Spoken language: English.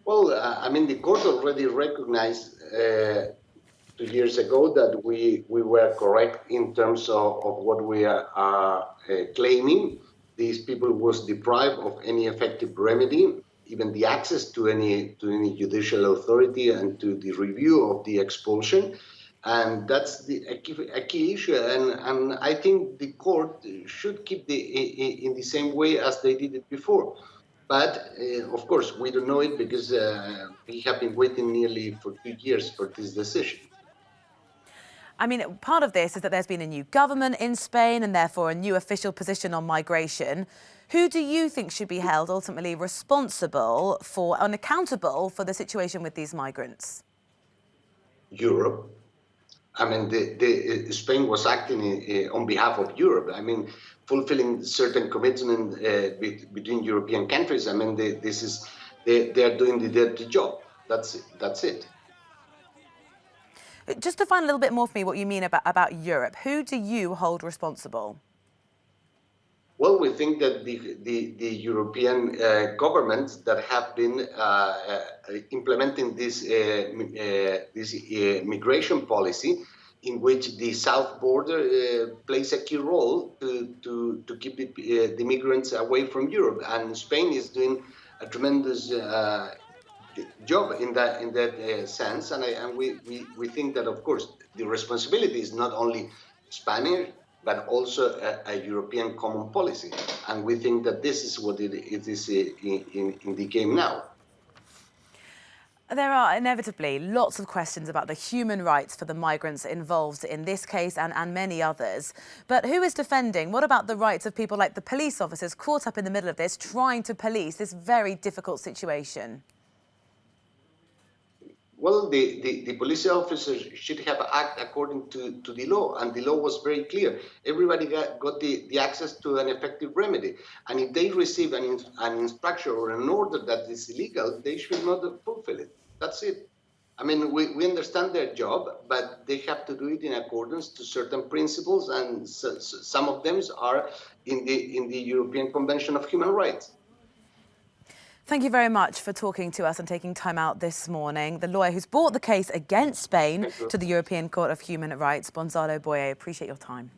Well, I mean, the court already recognized 2 years ago that we were correct in terms of what we are claiming. These people was deprived of any effective remedy, even the access to any judicial authority and to the review of the expulsion. And that's a key issue. And I think the court should keep in the same way as they did it before. But of course, we don't know it because we have been waiting nearly for 2 years for this decision. I mean, part of this is that there's been a new government in Spain and therefore a new official position on migration. Who do you think should be held ultimately responsible for and accountable for the situation with these migrants? Europe. I mean, Spain was acting on behalf of Europe. I mean, fulfilling certain commitment between European countries. I mean, they are doing the dirty job. That's it. Just define a little bit more for me what you mean about Europe. Who do you hold responsible? Well, we think that the European governments that have been implementing this migration policy, in which the south border plays a key role to keep the migrants away from Europe, and Spain is doing a tremendous job in that sense, and we think that, of course, the responsibility is not only Spanish but also a European common policy, and we think that this is what it is in the game now. There are inevitably lots of questions about the human rights for the migrants involved in this case and many others. But who is defending? What about the rights of people like the police officers caught up in the middle of this, trying to police this very difficult situation? Well, the police officers should have acted according to the law, and the law was very clear. Everybody got the access to an effective remedy, and if they receive an instruction or an order that is illegal, they should not fulfill it. That's it. I mean, we understand their job, but they have to do it in accordance to certain principles, and some of them are in the European Convention of Human Rights. Thank you very much for talking to us and taking time out this morning. The lawyer who's brought the case against Spain to the European Court of Human Rights, Gonzalo Boye. Appreciate your time.